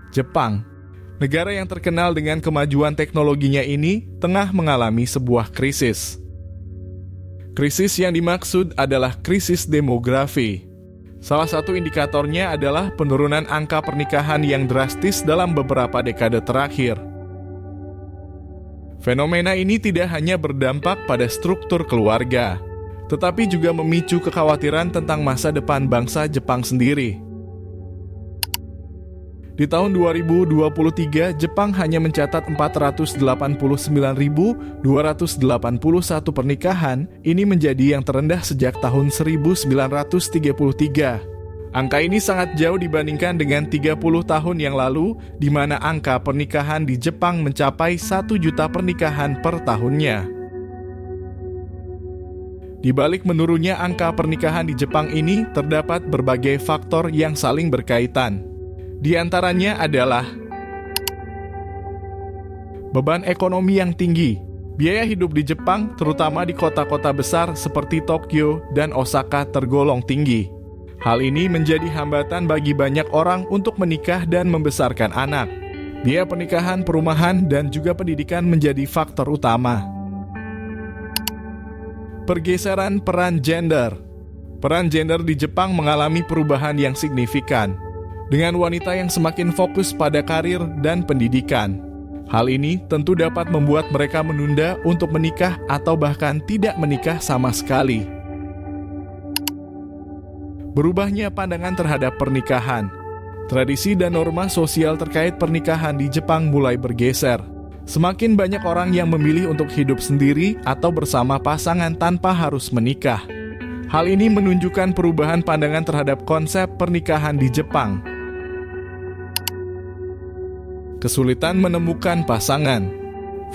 Jepang, negara yang terkenal dengan kemajuan teknologinya ini, tengah mengalami sebuah krisis. Krisis yang dimaksud adalah krisis demografi. Salah satu indikatornya adalah penurunan angka pernikahan yang drastis dalam beberapa dekade terakhir. Fenomena ini tidak hanya berdampak pada struktur keluarga, tetapi juga memicu kekhawatiran tentang masa depan bangsa Jepang sendiri. Di tahun 2023, Jepang hanya mencatat 489.281 pernikahan, ini menjadi yang terendah sejak tahun 1933. Angka ini sangat jauh dibandingkan dengan 30 tahun yang lalu, di mana angka pernikahan di Jepang mencapai 1 juta pernikahan per tahunnya. Di balik menurunnya angka pernikahan di Jepang ini, terdapat berbagai faktor yang saling berkaitan. Di antaranya adalah beban ekonomi yang tinggi. Biaya hidup di Jepang, terutama di kota-kota besar seperti Tokyo dan Osaka, tergolong tinggi. Hal ini menjadi hambatan bagi banyak orang untuk menikah dan membesarkan anak. Biaya pernikahan, perumahan, dan juga pendidikan menjadi faktor utama. Pergeseran peran gender. Peran gender di Jepang mengalami perubahan yang signifikan, dengan wanita yang semakin fokus pada karir dan pendidikan. Hal ini tentu dapat membuat mereka menunda untuk menikah atau bahkan tidak menikah sama sekali. Berubahnya pandangan terhadap pernikahan. Tradisi dan norma sosial terkait pernikahan di Jepang mulai bergeser. Semakin banyak orang yang memilih untuk hidup sendiri atau bersama pasangan tanpa harus menikah. Hal ini menunjukkan perubahan pandangan terhadap konsep pernikahan di Jepang. Kesulitan menemukan pasangan.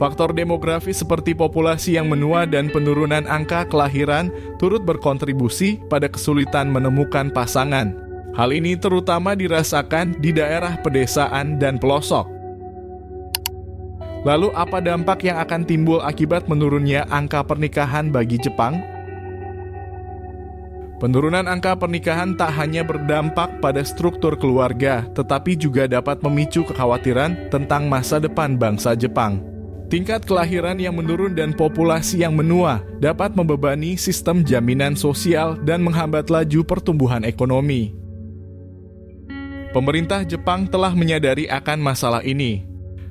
Faktor demografi seperti populasi yang menua dan penurunan angka kelahiran turut berkontribusi pada kesulitan menemukan pasangan. Hal ini terutama dirasakan di daerah pedesaan dan pelosok. Lalu apa dampak yang akan timbul akibat menurunnya angka pernikahan bagi Jepang? Penurunan angka pernikahan tak hanya berdampak pada struktur keluarga, tetapi juga dapat memicu kekhawatiran tentang masa depan bangsa Jepang. Tingkat kelahiran yang menurun dan populasi yang menua dapat membebani sistem jaminan sosial dan menghambat laju pertumbuhan ekonomi. Pemerintah Jepang telah menyadari akan masalah ini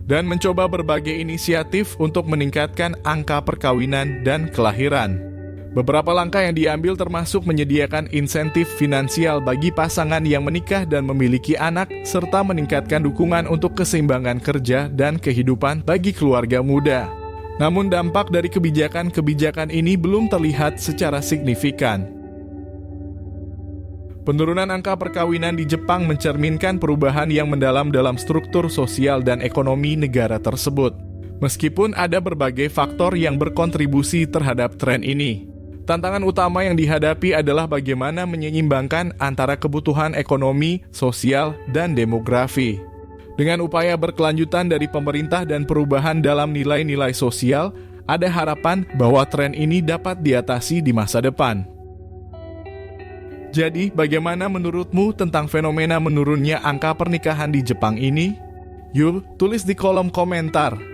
dan mencoba berbagai inisiatif untuk meningkatkan angka perkawinan dan kelahiran. Beberapa langkah yang diambil termasuk menyediakan insentif finansial bagi pasangan yang menikah dan memiliki anak, serta meningkatkan dukungan untuk keseimbangan kerja dan kehidupan bagi keluarga muda. Namun dampak dari kebijakan-kebijakan ini belum terlihat secara signifikan. Penurunan angka perkawinan di Jepang mencerminkan perubahan yang mendalam dalam struktur sosial dan ekonomi negara tersebut. Meskipun ada berbagai faktor yang berkontribusi terhadap tren ini, tantangan utama yang dihadapi adalah bagaimana menyeimbangkan antara kebutuhan ekonomi, sosial, dan demografi. Dengan upaya berkelanjutan dari pemerintah dan perubahan dalam nilai-nilai sosial, ada harapan bahwa tren ini dapat diatasi di masa depan. Jadi, bagaimana menurutmu tentang fenomena menurunnya angka pernikahan di Jepang ini? Yuk, tulis di kolom komentar.